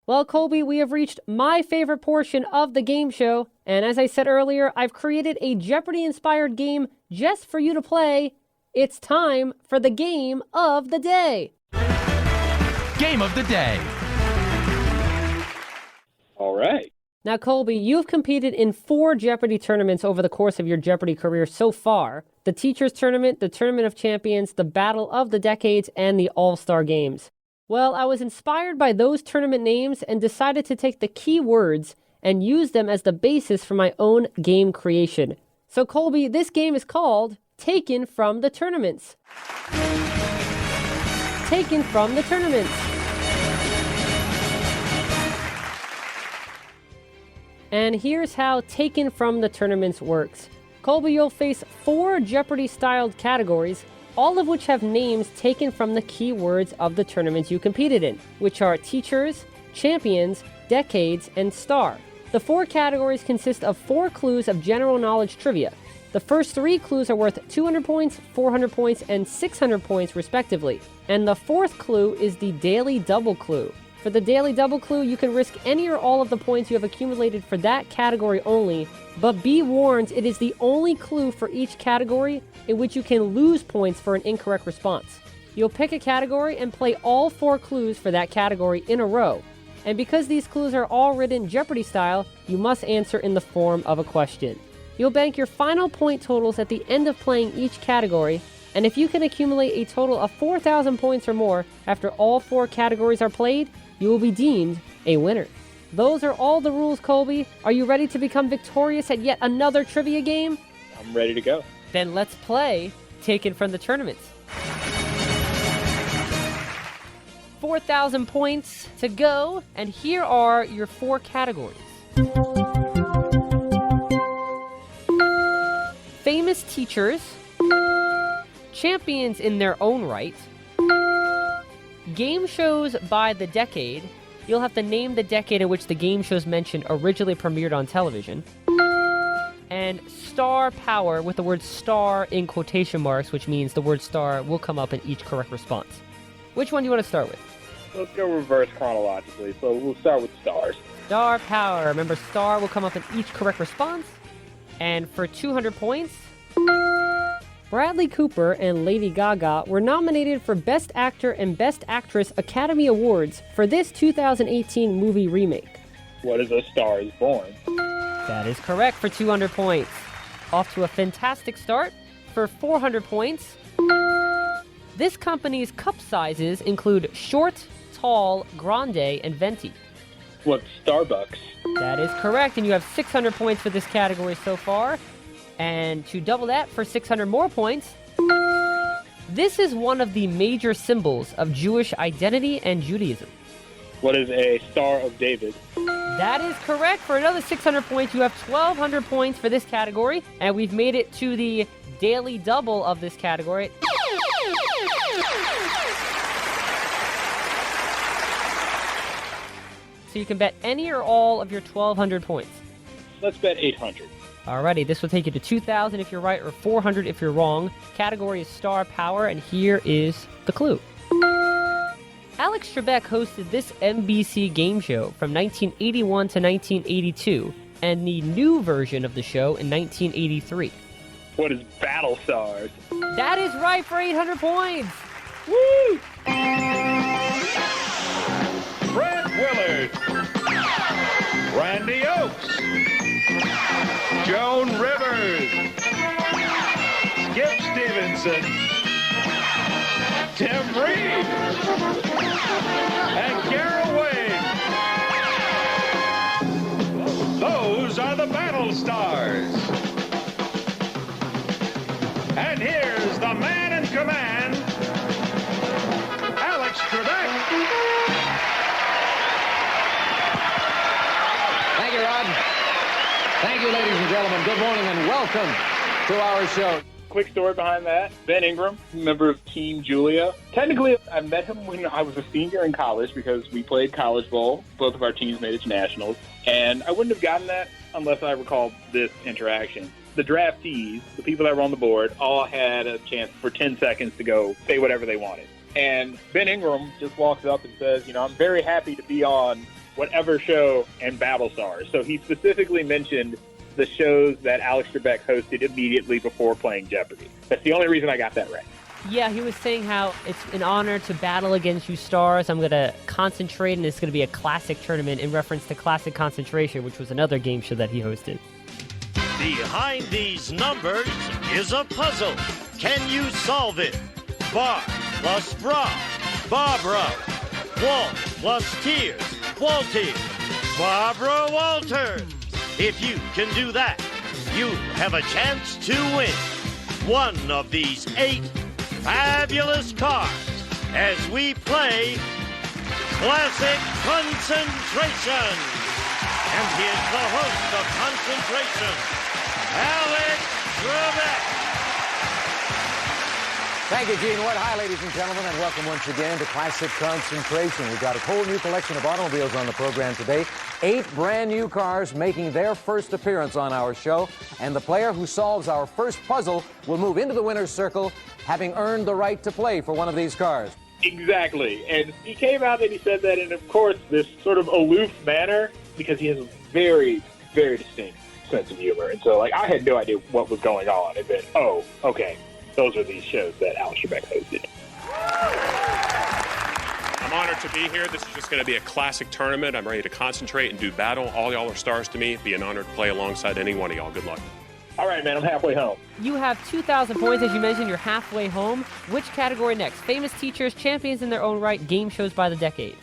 Well, Colby, we have reached my favorite portion of the game show. And as I said earlier, I've created a Jeopardy-inspired game just for you to play. It's time for the game of the day. Game of the day. All right. Now, Colby, you've competed in 4 Jeopardy tournaments over the course of your Jeopardy career so far. The Teachers Tournament, the Tournament of Champions, the Battle of the Decades, and the All-Star Games. Well, I was inspired by those tournament names and decided to take the key words and use them as the basis for my own game creation. So, Colby, this game is called Taken from the Tournaments. Taken from the Tournaments. And here's how Taken from the Tournaments works. Colby, you'll face 4 Jeopardy-styled categories, all of which have names taken from the key words of the tournaments you competed in, which are Teachers, Champions, Decades, and Star. The 4 categories consist of 4 clues of general knowledge trivia. The first 3 clues are worth 200 points, 400 points, and 600 points, respectively. And the 4th clue is the Daily Double Clue. For the Daily Double Clue, you can risk any or all of the points you have accumulated for that category only, but be warned, it is the only clue for each category in which you can lose points for an incorrect response. You'll pick a category and play all 4 clues for that category in a row. And because these clues are all written Jeopardy style, you must answer in the form of a question. You'll bank your final point totals at the end of playing each category, and if you can accumulate a total of 4,000 points or more after all 4 categories are played, you will be deemed a winner. Those are all the rules, Colby. Are you ready to become victorious at yet another trivia game? I'm ready to go. Then let's play Taken from the Tournaments. 4,000 points to go, and here are your 4 categories. Famous teachers, champions in their own right, game shows by the decade. You'll have to name the decade in which the game shows mentioned originally premiered on television. And star power with the word star in quotation marks, which means the word star will come up in each correct response. Which one do you want to start with? Let's go reverse chronologically. So we'll start with stars. Star power. Remember, star will come up in each correct response. And for 200 points, Bradley Cooper and Lady Gaga were nominated for Best Actor and Best Actress Academy Awards for this 2018 movie remake. What is A Star is Born? That is correct for 200 points. Off to a fantastic start. For 400 points, this company's cup sizes include short, tall, grande, and venti. What's Starbucks? That is correct, and you have 600 points for this category so far. And to double that for 600 more points, this is one of the major symbols of Jewish identity and Judaism. What is a Star of David? That is correct. For another 600 points, you have 1,200 points for this category, and we've made it to the daily double of this category. So you can bet any or all of your 1,200 points. Let's bet 800. Alrighty, this will take you to 2,000 if you're right, or 400 if you're wrong. Category is star power, and here is the clue. Alex Trebek hosted this NBC game show from 1981 to 1982, and the new version of the show in 1983. What is Battle Stars? That is right for 800 points! Woo! Fred Willard, Randy Oakes, Joan Rivers, Skip Stevenson, Tim Reed, and Carol Wade. Those are the Battle Stars. And here's the man in command, Alex Trebek. Thank you, Rod. Thank you, ladies and gentlemen. Good morning and welcome to our show. Quick story behind that. Ben Ingram, member of Team Julia. Technically, I met him when I was a senior in college because we played college ball. Both of our teams made it to nationals. And I wouldn't have gotten that unless I recalled this interaction. The draftees, the people that were on the board, all had a chance for 10 seconds to go say whatever they wanted. And Ben Ingram just walks up and says, I'm very happy to be on whatever show and Battlestars. So he specifically mentioned the shows that Alex Trebek hosted immediately before playing Jeopardy. That's the only reason I got that right. Yeah, he was saying how it's an honor to battle against you stars. I'm going to concentrate, and it's going to be a classic tournament in reference to Classic Concentration, which was another game show that he hosted. Behind these numbers is a puzzle. Can you solve it? Bar plus bra, Barbara. Walt plus tears, Walters. Barbara Walters. If you can do that, you have a chance to win one of these 8 fabulous cards as we play Classic Concentration. And here's the host of Concentration, Alex Trebek. Thank you, Gene Wood. Hi, ladies and gentlemen, and welcome once again to Classic Concentration. We've got a whole new collection of automobiles on the program today. 8 brand new cars making their first appearance on our show. And the player who solves our first puzzle will move into the winner's circle, having earned the right to play for one of these cars. Exactly. And he came out and he said that in, of course, this sort of aloof manner, because he has a very, very distinct sense of humor. And so, I had no idea what was going on. And then, oh, okay. Those are these shows that Alex Trebek hosted. I'm honored to be here. This is just going to be a classic tournament. I'm ready to concentrate and do battle. All y'all are stars to me. It'd be an honor to play alongside any one of y'all. Good luck. All right, man. I'm halfway home. You have 2,000 points. As you mentioned, you're halfway home. Which category next? Famous teachers, champions in their own right, game shows by the decade.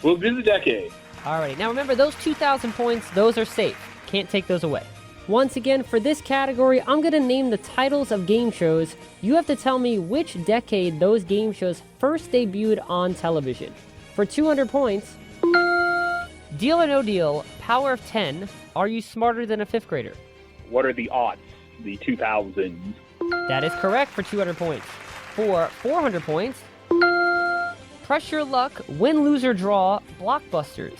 We'll do the decade. All right. Now, remember, those 2,000 points, those are safe. Can't take those away. Once again, for this category, I'm going to name the titles of game shows. You have to tell me which decade those game shows first debuted on television. For 200 points, Deal or No Deal, Power of 10, Are You Smarter Than a Fifth Grader? What are the odds? The 2000s. That is correct for 200 points. For 400 points, Press Your Luck, Win, Lose, or Draw, Blockbusters.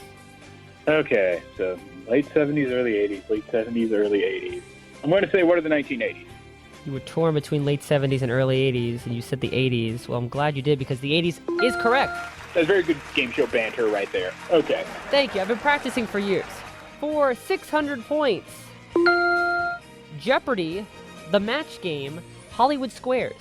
Okay, so late 70s, early 80s, late 70s, early 80s. I'm going to say, what are the 1980s? You were torn between late 70s and early 80s, and you said the 80s. Well, I'm glad you did, because the 80s is correct. That's very good game show banter right there. Okay. Thank you. I've been practicing for years. For 600 points, Jeopardy, The Match Game, Hollywood Squares.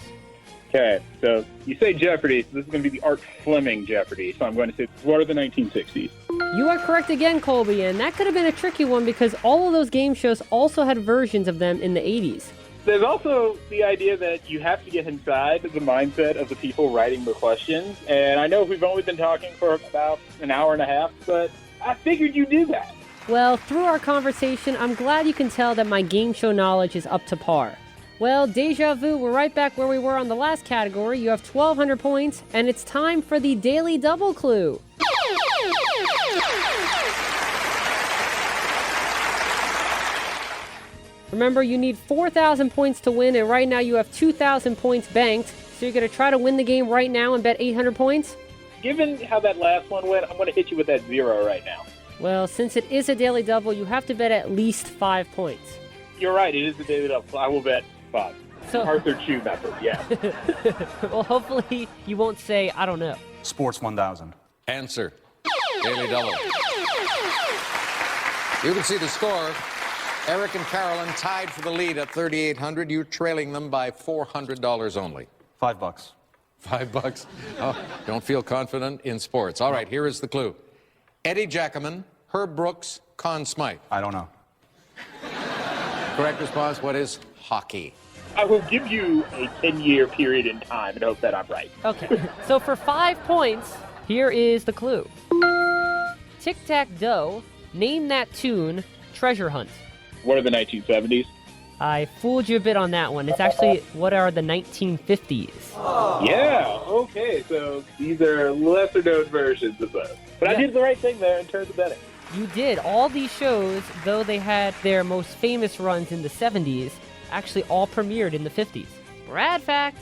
Okay, so you say Jeopardy, so this is going to be the Art Fleming Jeopardy. So I'm going to say, what are the 1960s? You are correct again, Colby, and that could have been a tricky one because all of those game shows also had versions of them in the 80s. There's also the idea that you have to get inside the mindset of the people writing the questions. And I know we've only been talking for about an hour and a half, but I figured you'd do that. Well, through our conversation, I'm glad you can tell that my game show knowledge is up to par. Well, deja vu, we're right back where we were on the last category. You have 1,200 points, and it's time for the Daily Double Clue. Remember, you need 4,000 points to win, and right now you have 2,000 points banked. So you're going to try to win the game right now and bet 800 points? Given how that last one went, I'm going to hit you with that 0 right now. Well, since it is a daily double, you have to bet at least 5 points. You're right, it is a daily double. I will bet 5. So, Arthur Chu method, yeah. Well, hopefully you won't say, I don't know. Sports 1000. Answer. Daily double. You can see the score. Eric and Carolyn tied for the lead at 3,800. You're trailing them by $400 only. $5. $5. Oh, don't feel confident in sports. All right, here is the clue. Eddie Jackman, Herb Brooks, Conn Smythe. I don't know. Correct response, what is hockey? I will give you a 10-year period in time and hope that I'm right. Okay, so for 5 points, here is the clue. Tic-tac-toe, name that tune, treasure hunt. What are the 1970s? I fooled you a bit on that one. It's actually, what are the 1950s? Oh. Yeah, okay, so these are lesser-known versions of those. But yeah. I did the right thing there in terms of betting. You did. All these shows, though they had their most famous runs in the 70s, actually all premiered in the 50s. Brad fact!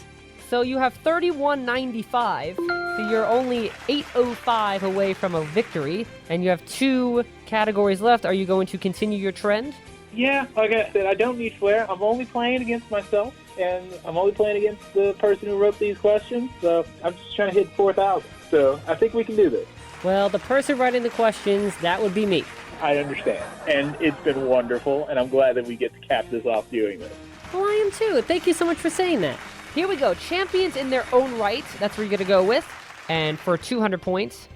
So you have 31.95, so you're only 8.05 away from a victory, and you have 2 categories left. Are you going to continue your trend? Yeah, like I said, I don't need flair. I'm only playing against myself, and I'm only playing against the person who wrote these questions, so I'm just trying to hit 4,000. So I think we can do this. Well, the person writing the questions, that would be me. I understand. And it's been wonderful, and I'm glad that we get to cap this off doing this. Well, I am too. Thank you so much for saying that. Here we go. Champions in their own right. That's where you're going to go with. And for 200 points,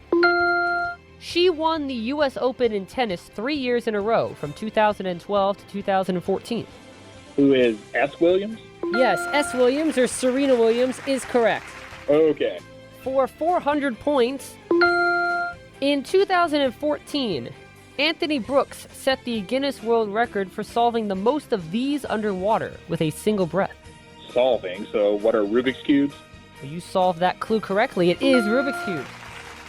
she won the U.S. Open in tennis 3 years in a row, from 2012 to 2014. Who is S. Williams? Yes, S. Williams or Serena Williams is correct. Okay. For 400 points, in 2014, Anthony Brooks set the Guinness World Record for solving the most of these underwater with a single breath. Solving, so what are Rubik's Cubes? Well, you solved that clue correctly. It is Rubik's Cube.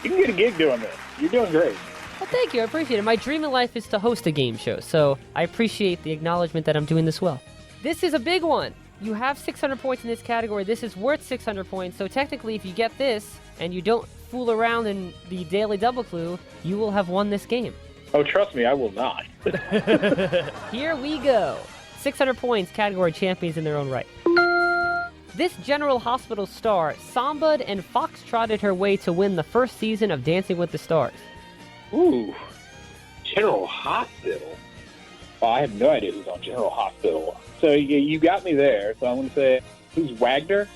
You can get a gig doing this. You're doing great. Well, thank you. I appreciate it. My dream in life is to host a game show, so I appreciate the acknowledgement that I'm doing this well. This is a big one. You have 600 points in this category. This is worth 600 points, so technically if you get this and you don't fool around in the Daily Double Clue, you will have won this game. Oh, trust me, I will not. Here we go. 600 points, category champions in their own right. This General Hospital star samba'd and foxtrotted her way to win the first season of Dancing with the Stars. Ooh, General Hospital. Well, I have no idea who's on General Hospital. So you got me there. So I'm going to say, who's Wagner?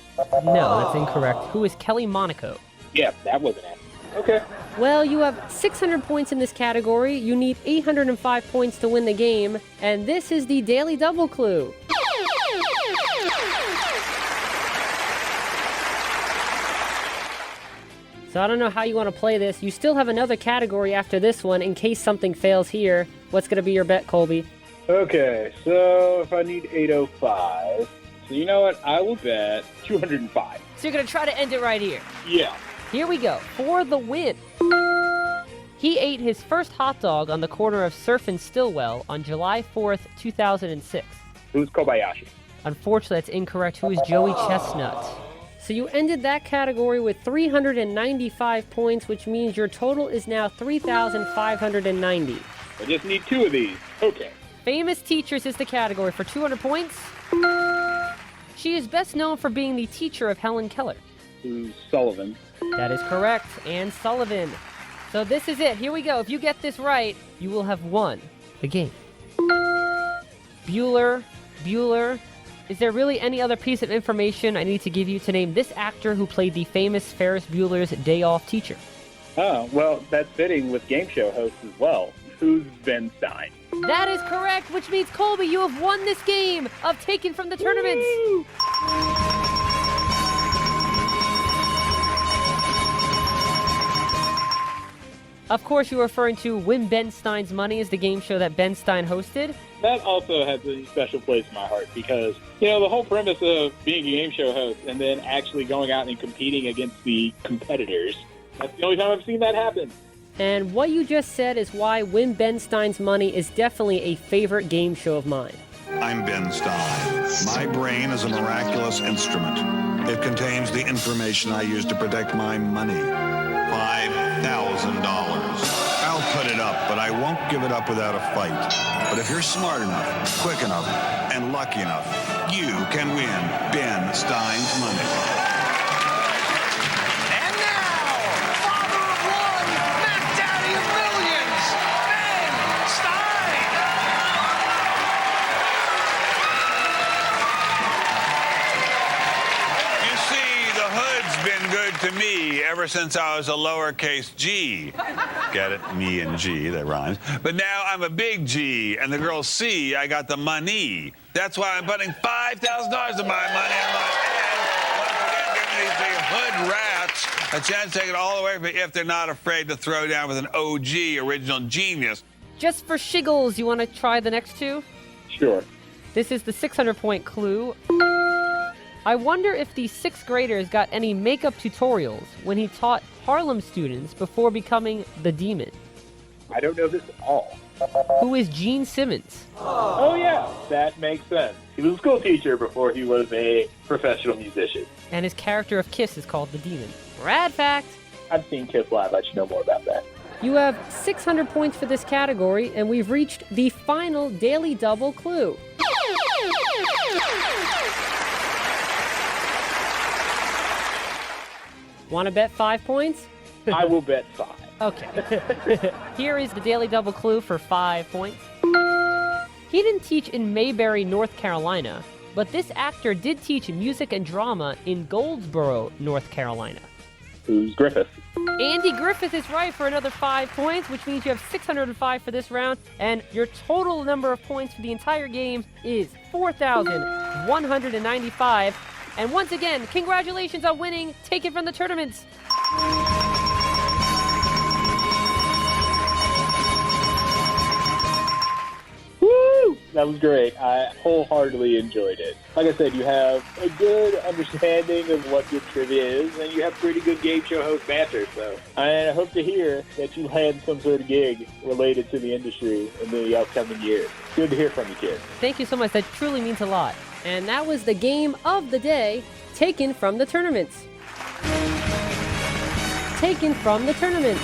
No, that's incorrect. Who is Kelly Monaco? Yeah, that wasn't it. Okay. Well, you have 600 points in this category. You need 805 points to win the game. And this is the Daily Double Clue. So I don't know how you want to play this. You still have another category after this one in case something fails here. What's going to be your bet, Colby? Okay, so if I need 805, so you know what? I will bet 205. So you're going to try to end it right here. Yeah. Here we go. For the win. He ate his first hot dog on the corner of Surf and Stillwell on July 4th, 2006. Who's Kobayashi? Unfortunately, that's incorrect. Who is Joey Chestnut? So you ended that category with 395 points, which means your total is now 3,590. I just need 2 of these. Okay. Famous teachers is the category for 200 points. She is best known for being the teacher of Helen Keller. Who's Sullivan? That is correct, Anne Sullivan. So this is it. Here we go. If you get this right, you will have won the game. Bueller. Is there really any other piece of information I need to give you to name this actor who played the famous Ferris Bueller's Day Off teacher? Oh, well, that's fitting with game show hosts as well. Who's Ben Stein? That is correct, which means, Colby, you have won this game of Taken from the Tournaments. Woo! Of course, you're referring to Win Ben Stein's Money is the game show that Ben Stein hosted. That also has a special place in my heart because, you know, the whole premise of being a game show host and then actually going out and competing against the competitors, that's the only time I've seen that happen. And what you just said is why Win Ben Stein's Money is definitely a favorite game show of mine. I'm Ben Stein. My brain is a miraculous instrument. It contains the information I use to protect my money. $5,000. I'll put it up, but I won't give it up without a fight. But if you're smart enough, quick enough, and lucky enough, you can win Ben Stein's money. And now, father of one, Mac Daddy of millions, Ben Stein. You see, the hood's been good to me ever since I was a lowercase g. Get it? Me and G, that rhymes. But now I'm a big G, and the girls see I got the money. That's why I'm putting $5,000 of my money in my hand. Once again, giving these big hood rats a chance to take it all away from me if they're not afraid to throw down with an OG, original genius. Just for shiggles, you want to try the next two? Sure. This is the 600-point clue. I wonder if the 6th graders got any makeup tutorials when he taught Harlem students before becoming the Demon. I don't know this at all. Who is Gene Simmons? Oh, yeah, that makes sense. He was a school teacher before he was a professional musician. And his character of Kiss is called the Demon. Rad fact! I've seen Kiss live. I should know more about that. You have 600 points for this category, and we've reached the final Daily Double Clue. Want to bet 5 points? I will bet 5. Okay. Here is the Daily Double Clue for 5 points. He didn't teach in Mayberry, North Carolina, but this actor did teach music and drama in Goldsboro, North Carolina. Who's Griffith? Andy Griffith is right for another 5 points, which means you have 605 for this round, and your total number of points for the entire game is 4,195. And once again, congratulations on winning Taken from the Tournaments. Woo! That was great. I wholeheartedly enjoyed it. Like I said, you have a good understanding of what your trivia is, and you have pretty good game show host banter. So I hope to hear that you land some sort of gig related to the industry in the upcoming year. Good to hear from you, kid. Thank you so much. That truly means a lot. And that was the game of the day, Taken from the Tournaments. Taken from the Tournaments.